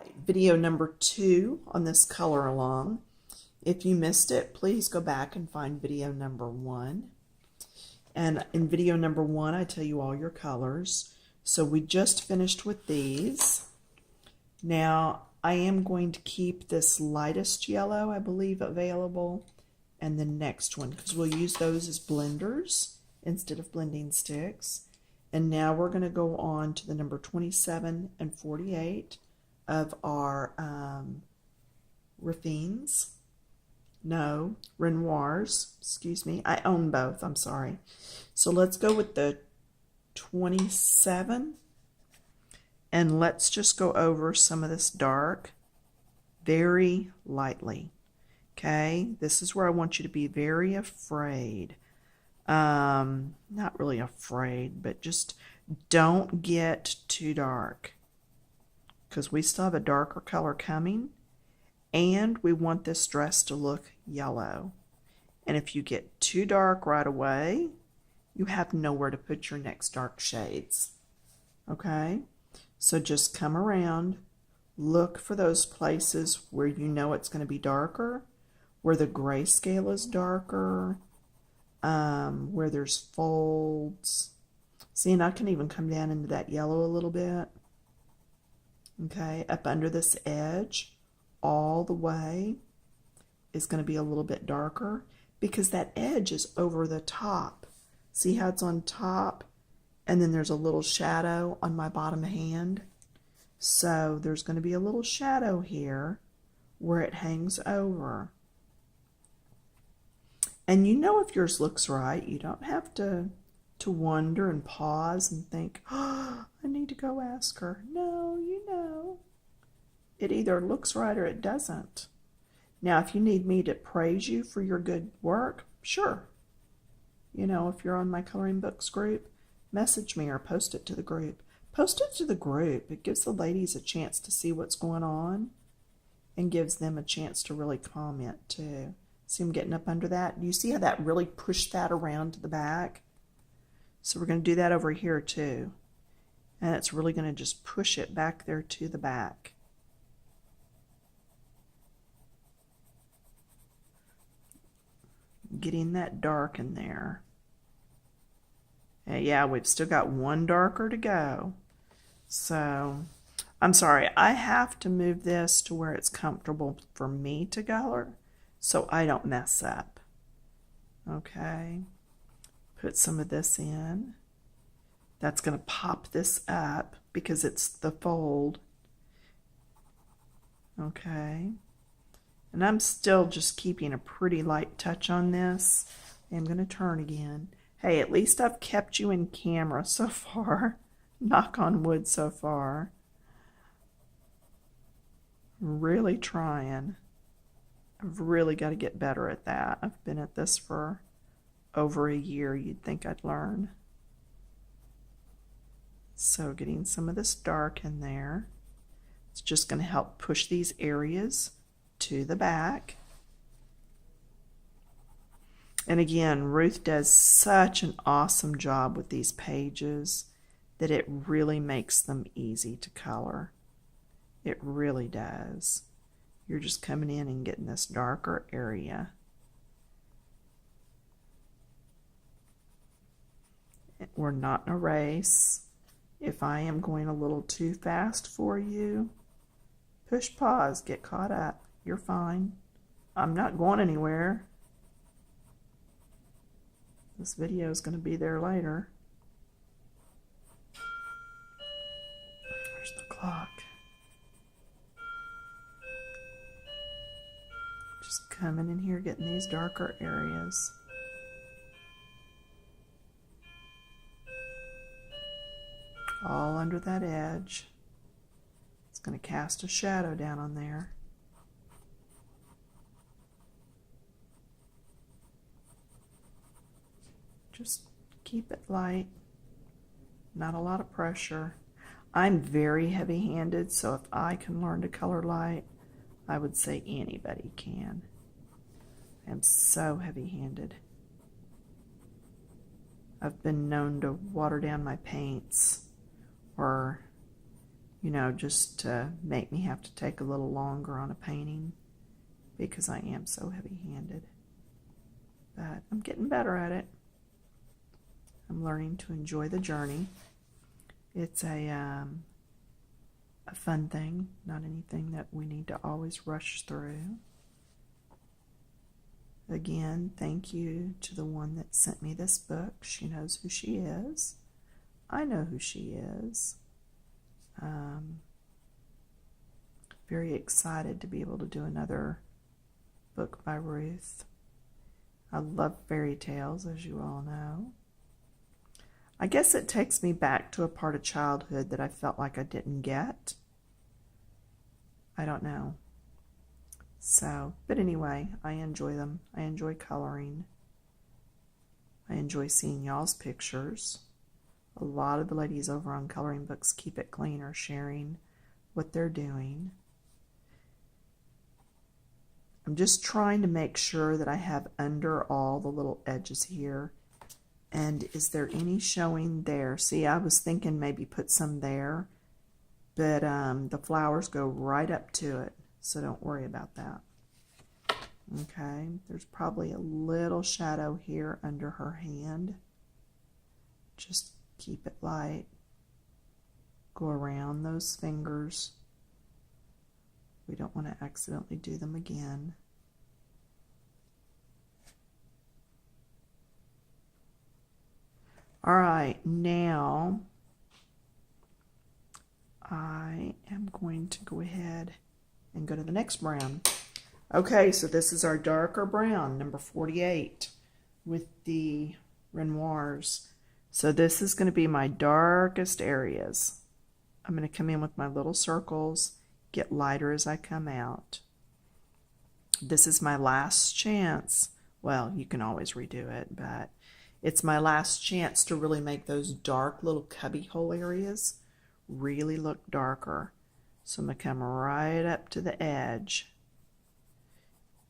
right, video number 2 on this color along. If you missed it, please go back and find video number 1. And in video number 1, I tell you all your colors. So we just finished with these. Now, I am going to keep this lightest yellow, I believe, available, and the next one, because we'll use those as blenders instead of blending sticks. And now we're going to go on to the number 27 and 48 of our Renoirs, excuse me. I own both, I'm sorry. So let's go with the 27, and let's just go over some of this dark very lightly. Okay, this is where I want you to be very afraid. Not really afraid, but just don't get too dark, because we still have a darker color coming, and we want this dress to look yellow. And if you get too dark right away, you have nowhere to put your next dark shades. Okay, so just come around, look for those places where you know it's going to be darker, where the grayscale is darker, where there's folds. See, and I can even come down into that yellow a little bit. Okay, up under this edge, all the way, is going to be a little bit darker because that edge is over the top. See how it's on top? And then there's a little shadow on my bottom hand. So there's going to be a little shadow here where it hangs over. And you know if yours looks right, you don't have to wonder and pause and think, oh, I need to go ask her. No, you know. It either looks right or it doesn't. Now, if you need me to praise you for your good work, sure. You know, if you're on my coloring books group, message me or post it to the group. Post it to the group. It gives the ladies a chance to see what's going on and gives them a chance to really comment too. See them getting up under that? Do you see how that really pushed that around to the back? So we're going to do that over here too. And it's really going to just push it back there to the back. Getting that dark in there. Yeah, we've still got one darker to go. So, I'm sorry, I have to move this to where it's comfortable for me to color so I don't mess up. Okay, put some of this in. That's going to pop this up because it's the fold. Okay. And I'm still just keeping a pretty light touch on this. I'm going to turn again. Hey, at least I've kept you in camera so far. Knock on wood so far. Really trying. I've really got to get better at that. I've been at this for over a year. You'd think I'd learn. So getting some of this dark in there. It's just going to help push these areas to the back. And again, Ruth does such an awesome job with these pages that it really makes them easy to color. It really does. You're just coming in and getting this darker area. We're not in a race. If I am going a little too fast for you, push pause, get caught up. You're fine. I'm not going anywhere. This video is going to be there later. Where's the clock? Just coming in here, getting these darker areas. All under that edge. It's going to cast a shadow down on there. Just keep it light, not a lot of pressure. I'm very heavy-handed, so if I can learn to color light, I would say anybody can. I'm so heavy-handed. I've been known to water down my paints or you know, just to make me have to take a little longer on a painting because I am so heavy-handed. But I'm getting better at it. I'm learning to enjoy the journey. It's a fun thing, not anything that we need to always rush through. Again, thank you to the one that sent me this book. She knows who she is. I know who she is. Very excited to be able to do another book by Ruth. I love fairy tales, as you all know. I guess it takes me back to a part of childhood that I felt like I didn't get. I don't know. So, but anyway, I enjoy them. I enjoy coloring. I enjoy seeing y'all's pictures. A lot of the ladies over on Coloring Books Keep It Clean are sharing what they're doing. I'm just trying to make sure that I have under all the little edges here. And is there any showing there? See, I was thinking maybe put some there, but the flowers go right up to it, so don't worry about that. Okay, there's probably a little shadow here under her hand. Just keep it light. Go around those fingers. We don't want to accidentally do them again. All right, now I am going to go ahead and go to the next brown. Okay, so this is our darker brown, number 48, with the Renoirs. So this is going to be my darkest areas. I'm going to come in with my little circles, get lighter as I come out. This is my last chance. Well, you can always redo it, but it's my last chance to really make those dark little cubby hole areas really look darker. So I'm going to come right up to the edge.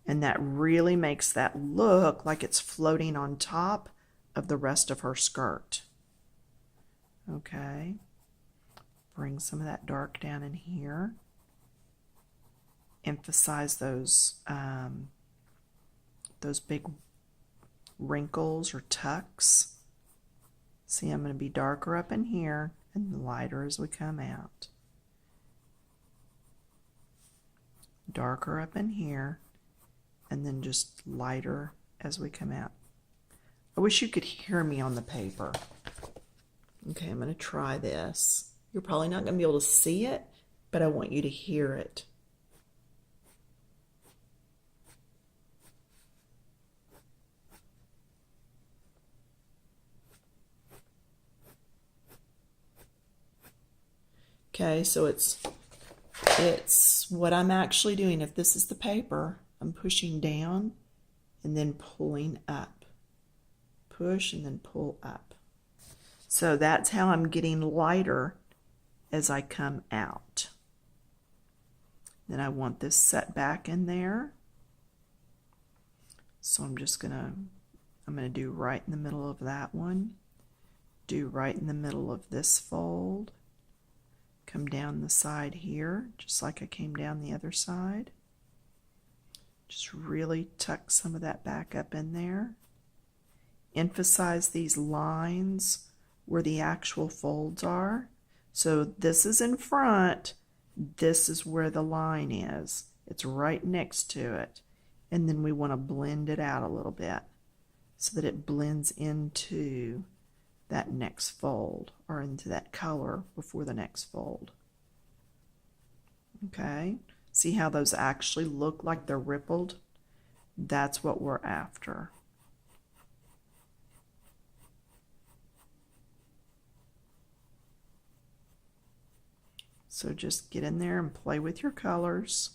And that really makes that look like it's floating on top of the rest of her skirt. Okay. Bring some of that dark down in here. Emphasize those big wrinkles or tucks. See, I'm going to be darker up in here and lighter as we come out. Darker up in here and then just lighter as we come out. I wish you could hear me on the paper. Okay, I'm going to try this. You're probably not going to be able to see it, but I want you to hear it. Okay, so it's what I'm actually doing. If this is the paper, I'm pushing down and then pulling up. Push and then pull up. So that's how I'm getting lighter as I come out. Then I want this set back in there. So I'm gonna do right in the middle of that one. Do right in the middle of this fold. Come down the side here, just like I came down the other side. Just really tuck some of that back up in there. Emphasize these lines where the actual folds are. So this is in front, this is where the line is. It's right next to it. And then we want to blend it out a little bit so that it blends into that next fold or into that color before the next fold. Okay, see how those actually look like they're rippled? That's what we're after. So just get in there and play with your colors.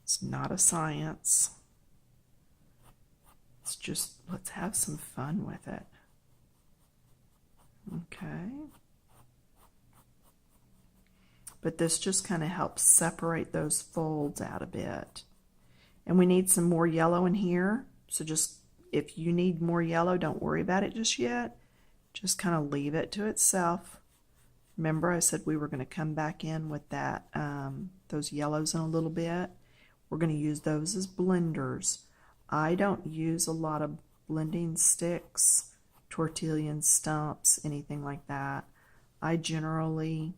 It's not a science. It's just, let's have some fun with it. Okay. But this just kind of helps separate those folds out a bit. And we need some more yellow in here. So just, if you need more yellow, don't worry about it just yet. Just kind of leave it to itself Remember I said we were going to come back in with that those yellows in a little bit. We're going to use those as blenders. I don't use a lot of blending sticks, tortilla stumps, anything like that. I generally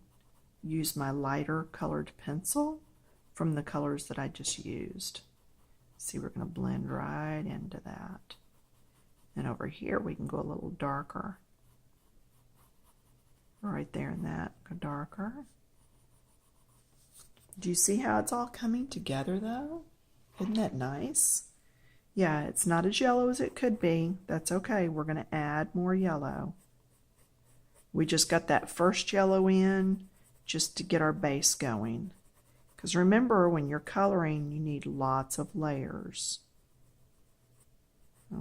use my lighter colored pencil from the colors that I just used. See, we're going to blend right into that. And over here we can go a little darker. Right there in that, go darker. Do you see how it's all coming together though? Isn't that nice? Yeah, it's not as yellow as it could be. That's okay. We're going to add more yellow. We just got that first yellow in just to get our base going. Because remember, when you're coloring, you need lots of layers.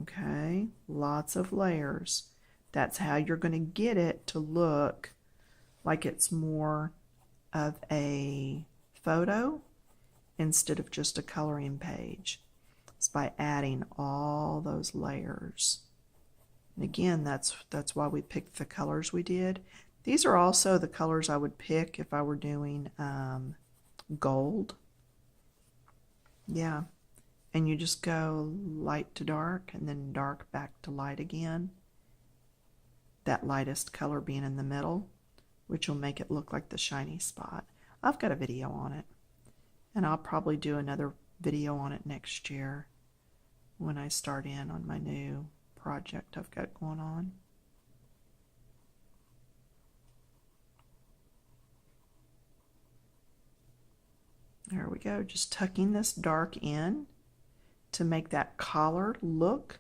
Okay, lots of layers. That's how you're going to get it to look like it's more of a photo instead of just a coloring page. It's by adding all those layers. And again, that's why we picked the colors we did. These are also the colors I would pick if I were doing gold. Yeah, and you just go light to dark and then dark back to light again. That lightest color being in the middle, which will make it look like the shiny spot. I've got a video on it, and I'll probably do another video on it next year when I start in on my new project I've got going on. There we go, just tucking this dark in to make that collar look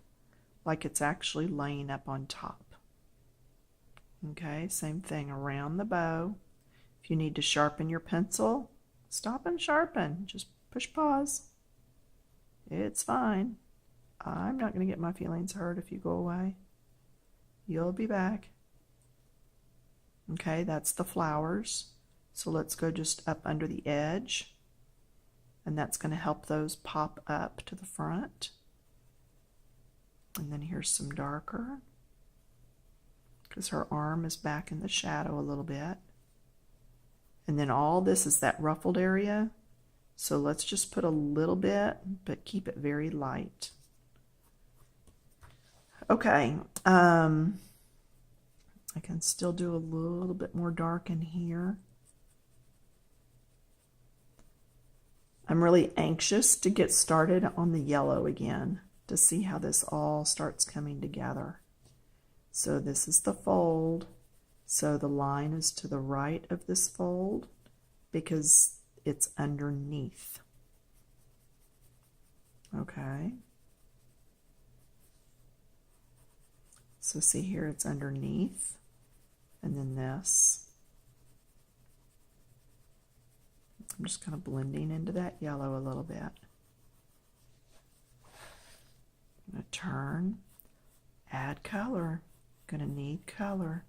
like it's actually laying up on top. Okay, same thing around the bow. If you need to sharpen your pencil, stop and sharpen. Just push pause. It's fine. I'm not going to get my feelings hurt if you go away. You'll be back. Okay, that's the flowers. So let's go just up under the edge. And that's going to help those pop up to the front. And then here's some darker, because her arm is back in the shadow a little bit. And then all this is that ruffled area. So let's just put a little bit, but keep it very light. Okay, I can still do a little bit more dark in here. I'm really anxious to get started on the yellow again to see how this all starts coming together. So this is the fold. So the line is to the right of this fold because it's underneath. Okay. So see here, it's underneath, and then this. I'm just kind of blending into that yellow a little bit. I'm going to turn, add color. Going to need color,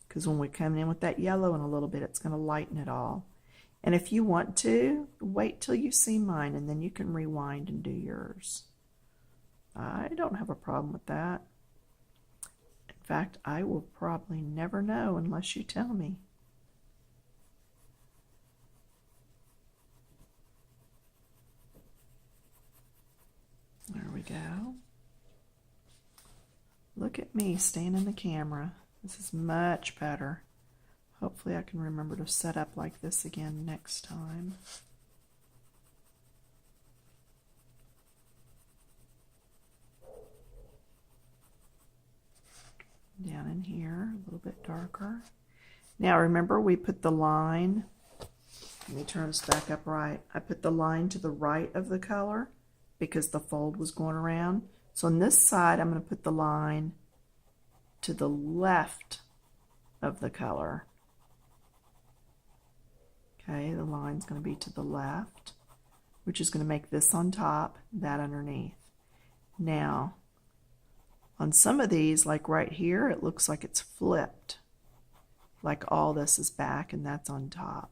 because when we come in with that yellow in a little bit, it's going to lighten it all. And if you want to, wait till you see mine, and then you can rewind and do yours. I don't have a problem with that. In fact, I will probably never know unless you tell me. There we go. Look at me staying in the camera. This is much better. Hopefully I can remember to set up like this again next time. Down in here, a little bit darker. Now remember, we put the line, let me turn this back up right. I put the line to the right of the color because the fold was going around. So on this side, I'm going to put the line to the left of the color. Okay, the line's going to be to the left, which is going to make this on top, that underneath. Now, on some of these, like right here, it looks like it's flipped. Like all this is back and that's on top.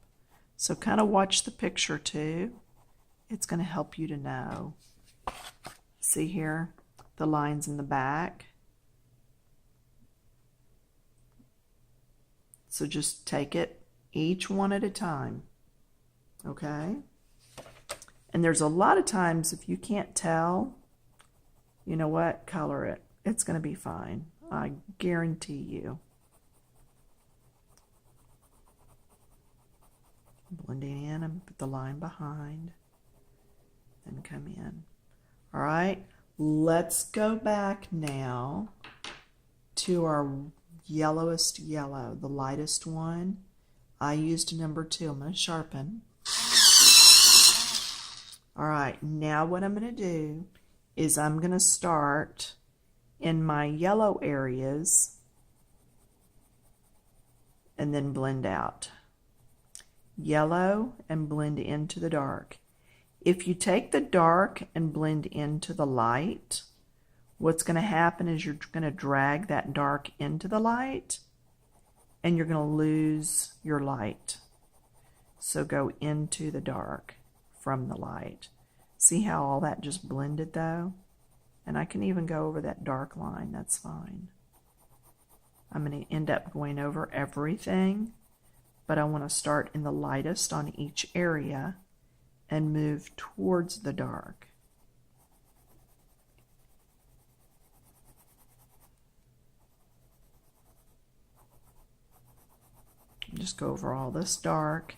So kind of watch the picture too. It's going to help you to know. See here, the lines in the back. So just take it each one at a time, okay? And there's a lot of times if you can't tell, you know what, color it. It's going to be fine. I guarantee you. Blending in and put the line behind, then come in. All right, let's go back now to our yellowest yellow, the lightest one. I used number 2. I'm going to sharpen. All right, now what I'm going to do is I'm going to start in my yellow areas and then blend out. Yellow and blend into the dark. If you take the dark and blend into the light, what's going to happen is you're going to drag that dark into the light and you're going to lose your light. So go into the dark from the light. See how all that just blended though? And I can even go over that dark line, that's fine. I'm going to end up going over everything, but I want to start in the lightest on each area and move towards the dark. Just go over all this dark,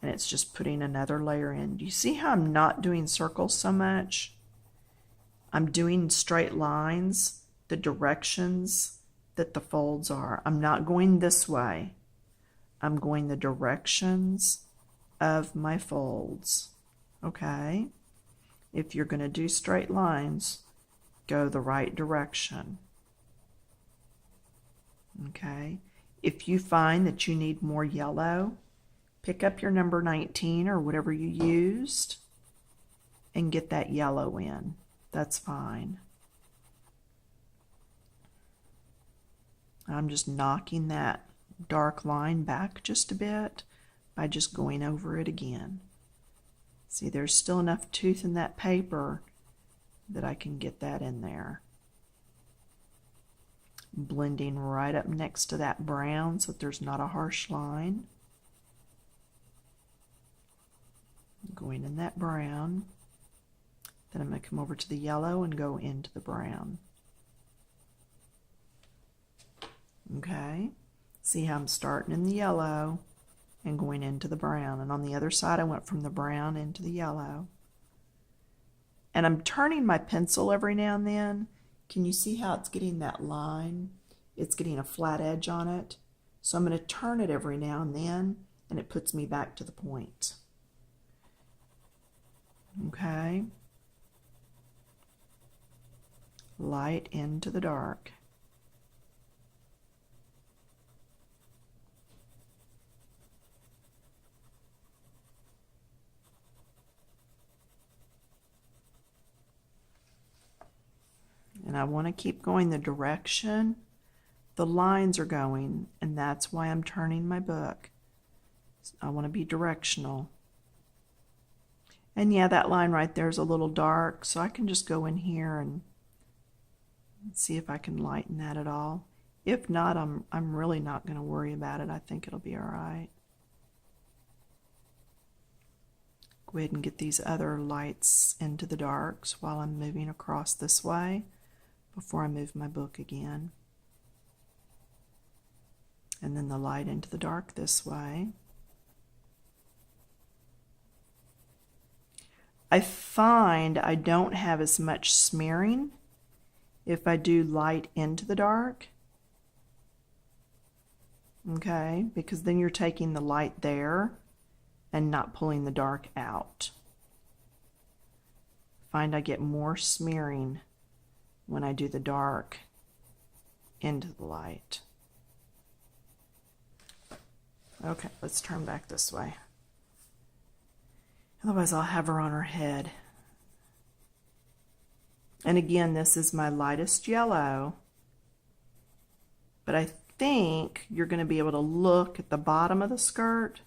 and it's just putting another layer in. Do you see how I'm not doing circles so much? I'm doing straight lines, the directions that the folds are. I'm not going this way. I'm going the directions of my folds, okay? If you're going to do straight lines, go the right direction, okay? If you find that you need more yellow, pick up your number 19 or whatever you used and get that yellow in. That's fine. I'm just knocking that dark line back just a bit by just going over it again. See, there's still enough tooth in that paper that I can get that in there. Blending right up next to that brown so that there's not a harsh line. Going in that brown. Then I'm going to come over to the yellow and go into the brown. Okay, see how I'm starting in the yellow and going into the brown. And on the other side, I went from the brown into the yellow. And I'm turning my pencil every now and then. Can you see how it's getting that line? It's getting a flat edge on it. So I'm going to turn it every now and then, and it puts me back to the point. Okay. Light into the dark. And I want to keep going the direction the lines are going, and that's why I'm turning my book. I want to be directional. And yeah, that line right there is a little dark, so I can just go in here and see if I can lighten that at all. If not, I'm really not going to worry about it. I think it'll be all right. Go ahead and get these other lights into the darks while I'm moving across this way before I move my book again. And then the light into the dark this way. I find I don't have as much smearing if I do light into the dark. Okay, because then you're taking the light there and not pulling the dark out. Find I get more smearing when I do the dark into the light. Okay, let's turn back this way. Otherwise I'll have her on her head. And again, this is my lightest yellow, but I think you're going to be able to look at the bottom of the skirt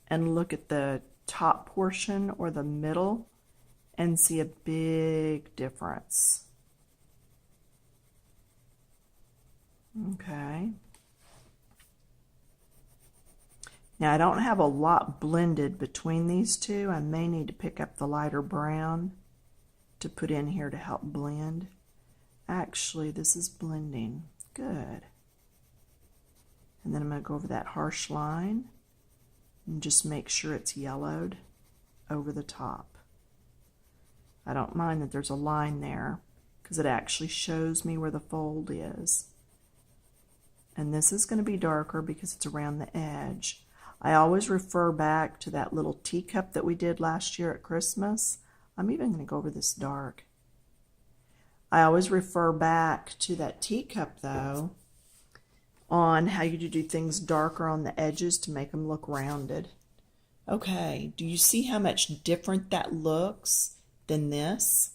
and look at the top portion or the middle and see a big difference. Okay. Now I don't have a lot blended between these two. I may need to pick up the lighter brown to put in here to help blend. Actually, this is blending. Good. And then I'm going to go over that harsh line and just make sure it's yellowed over the top. I don't mind that there's a line there because it actually shows me where the fold is. And this is going to be darker because it's around the edge. I always refer back to that little teacup that we did last year at Christmas. I'm even going to go over this dark. I always refer back to that teacup though on how you do things darker on the edges to make them look rounded. Okay, do you see how much different that looks than this?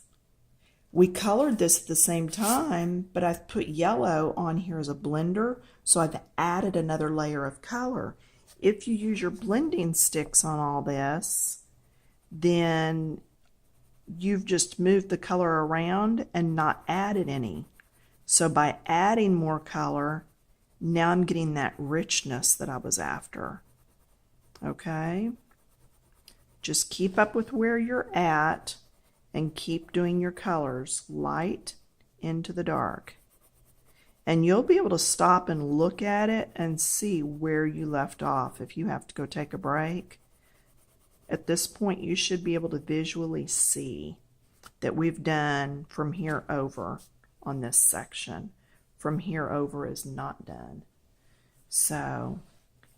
We colored this at the same time, but I've put yellow on here as a blender, so I've added another layer of color. If you use your blending sticks on all this, then you've just moved the color around and not added any. So by adding more color, now I'm getting that richness that I was after. Okay? Just keep up with where you're at and keep doing your colors light into the dark. And you'll be able to stop and look at it and see where you left off if you have to go take a break. At this point, you should be able to visually see that we've done from here over on this section. From here over is not done. So,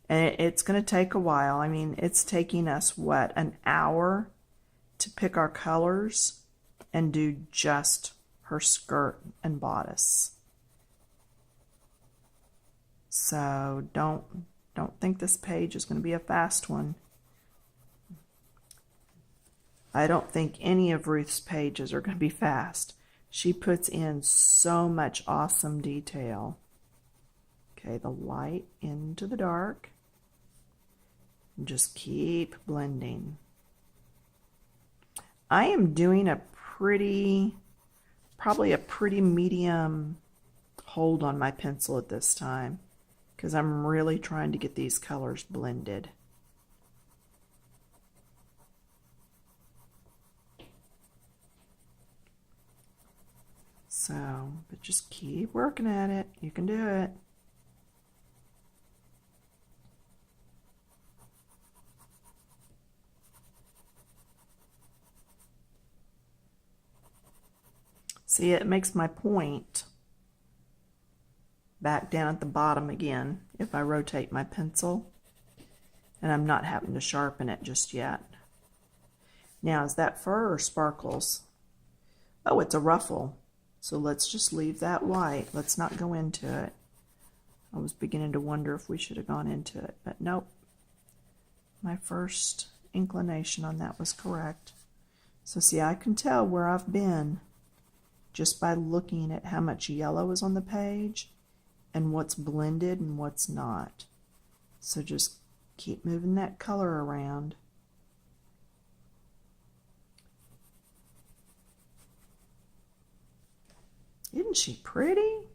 and it's going to take a while. I mean, it's taking us, what, an hour to pick our colors and do just her skirt and bodice. So don't think this page is going to be a fast one. I don't think any of Ruth's pages are going to be fast. She puts in so much awesome detail. Okay, the light into the dark. And just keep blending. I am doing probably a pretty medium hold on my pencil at this time because I'm really trying to get these colors blended. So, but just keep working at it. You can do it. See, it makes my point back down at the bottom again if I rotate my pencil, and I'm not having to sharpen it just yet. Now, is that fur or sparkles? Oh, it's a ruffle. So let's just leave that white. Let's not go into it. I was beginning to wonder if we should have gone into it, but nope. My first inclination on that was correct. So see, I can tell where I've been just by looking at how much yellow is on the page and what's blended and what's not. So just keep moving that color around. Isn't she pretty?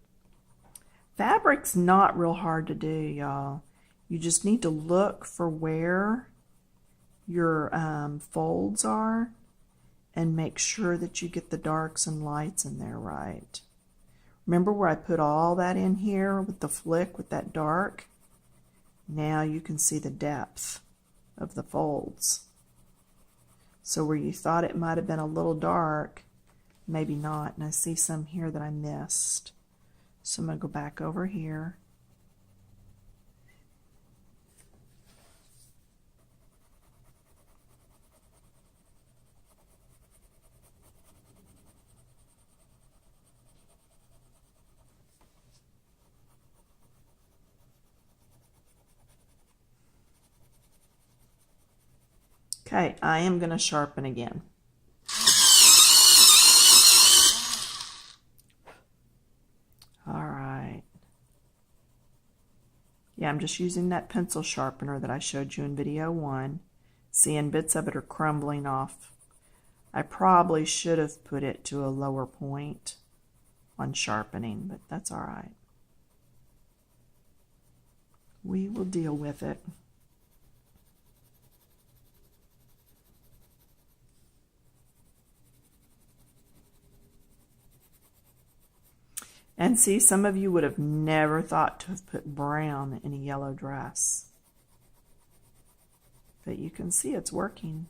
Fabric's not real hard to do, y'all. You just need to look for where your folds are and make sure that you get the darks and lights in there right. Remember where I put all that in here with the flick with that dark? Now you can see the depth of the folds. So where you thought it might have been a little dark, maybe not. And I see some here that I missed. So I'm going to go back over here. Okay, I am going to sharpen again. Yeah, I'm just using that pencil sharpener that I showed you in video 1. Seeing bits of it are crumbling off. I probably should have put it to a lower point on sharpening, but that's all right. We will deal with it. And see, some of you would have never thought to have put brown in a yellow dress. But you can see it's working.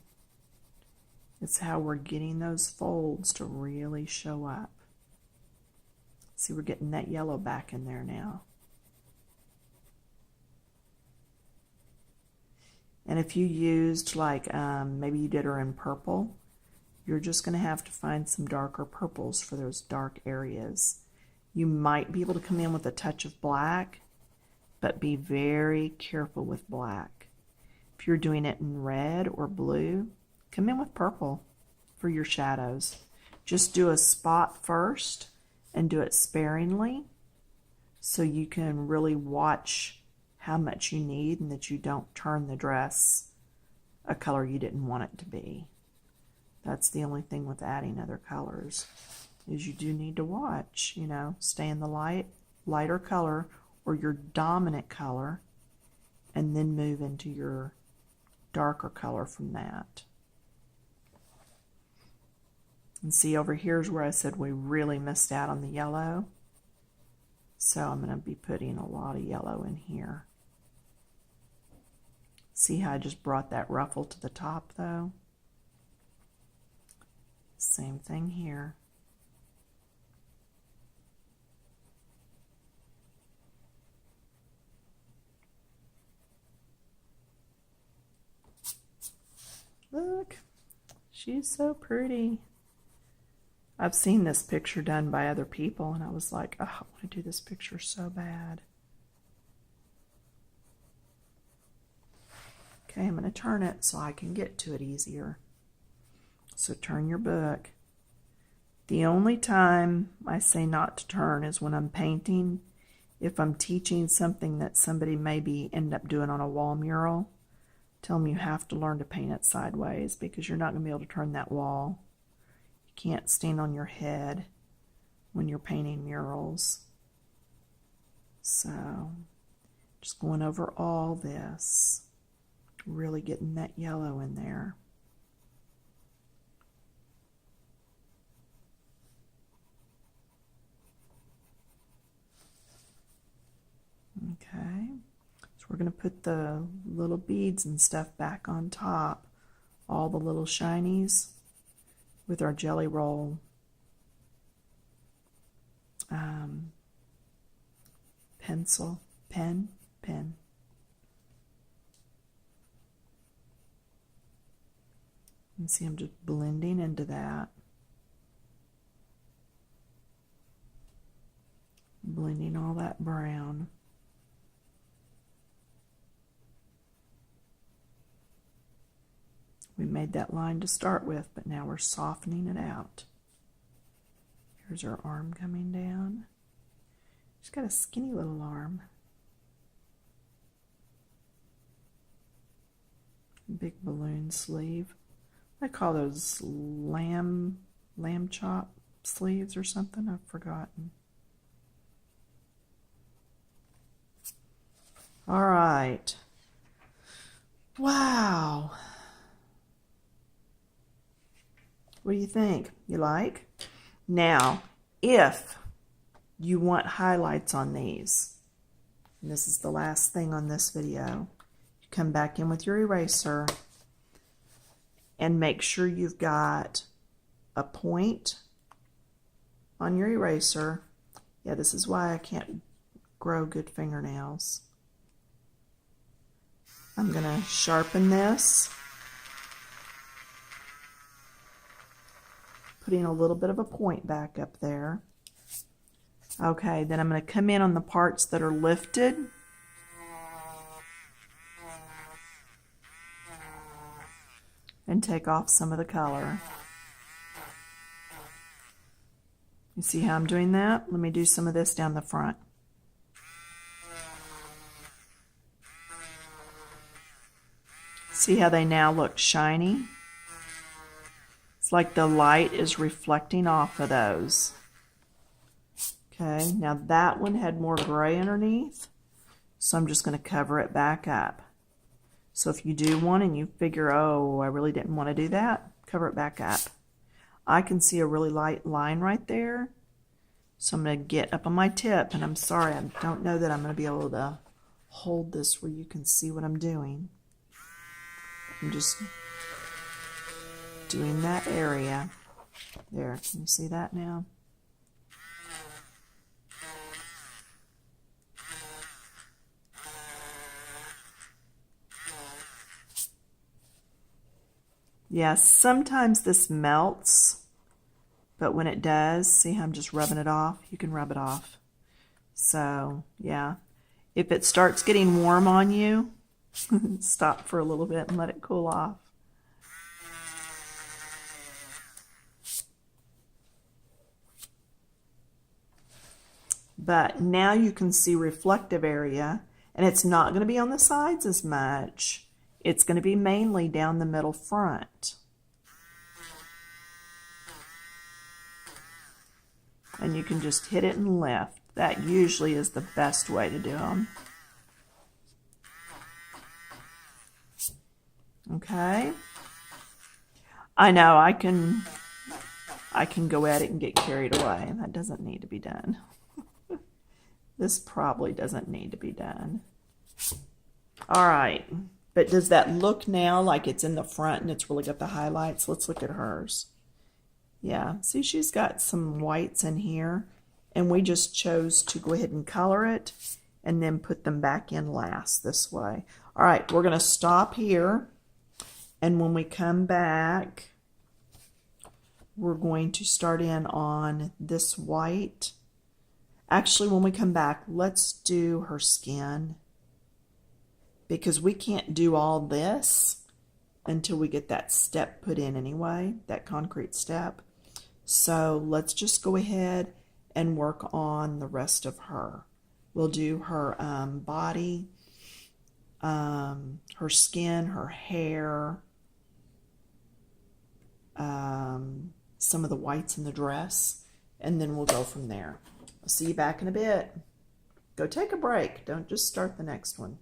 It's how we're getting those folds to really show up. See, we're getting that yellow back in there now. And if you used like, maybe you did her in purple, you're just going to have to find some darker purples for those dark areas. You might be able to come in with a touch of black, but be very careful with black. If you're doing it in red or blue, come in with purple for your shadows. Just do a spot first and do it sparingly so you can really watch how much you need and that you don't turn the dress a color you didn't want it to be. That's the only thing with adding other colors, is you do need to watch, you know, stay in the lighter color or your dominant color, and then move into your darker color from that. And see, over here's where I said we really missed out on the yellow. So I'm going to be putting a lot of yellow in here. See how I just brought that ruffle to the top though? Same thing here. Look, she's so pretty. I've seen this picture done by other people and I was like, oh, I want to do this picture so bad. Okay, I'm going to turn it so I can get to it easier. So turn your book. The only time I say not to turn is when I'm painting. If I'm teaching something that somebody maybe end up doing on a wall mural, tell them you have to learn to paint it sideways because you're not going to be able to turn that wall. You can't stand on your head when you're painting murals. So, just going over all this. Really getting that yellow in there. Okay, so we're going to put the little beads and stuff back on top, all the little shinies, with our jelly roll pen. And see, I'm just blending into that. Blending all that brown. We made that line to start with, but now we're softening it out. Here's her arm coming down. She's got a skinny little arm. Big balloon sleeve. I call those lamb chop sleeves or something. I've forgotten. All right. Wow. What do you think? You like? Now, if you want highlights on these, and this is the last thing on this video, you come back in with your eraser and make sure you've got a point on your eraser. Yeah, this is why I can't grow good fingernails. I'm going to sharpen this, putting a little bit of a point back up there. Okay, then I'm going to come in on the parts that are lifted. And take off some of the color. You see how I'm doing that? Let me do some of this down the front. See how they now look shiny? It's like the light is reflecting off of those. Okay, now that one had more gray underneath, so I'm just going to cover it back up. So if you do one and you figure, oh, I really didn't want to do that, cover it back up. I can see a really light line right there, So I'm going to get up on my tip, and I'm sorry, I don't know that I'm going to be able to hold this where you can see what I'm doing. I'm just doing that area. There, can you see that now? Yes, sometimes this melts, but when it does, see how I'm just rubbing it off? You can rub it off. So, yeah. If it starts getting warm on you, stop for a little bit and let it cool off. But now you can see reflective area, and it's not going to be on the sides as much. It's going to be mainly down the middle front. And you can just hit it and lift. That usually is the best way to do them. Okay. I know I can go at it and get carried away. That doesn't need to be done. This probably doesn't need to be done. All right. But does that look now like it's in the front and it's really got the highlights? Let's look at hers. Yeah, see, she's got some whites in here, and we just chose to go ahead and color it and then put them back in last this way. All right, we're going to stop here, and when we come back, we're going to start in on this white. Actually, when we come back, let's do her skin, because we can't do all this until we get that step put in anyway, that concrete step. So let's just go ahead and work on the rest of her. We'll do her body, her skin, her hair, some of the whites in the dress, and then we'll go from there. I'll see you back in a bit. Go take a break. Don't just start the next one.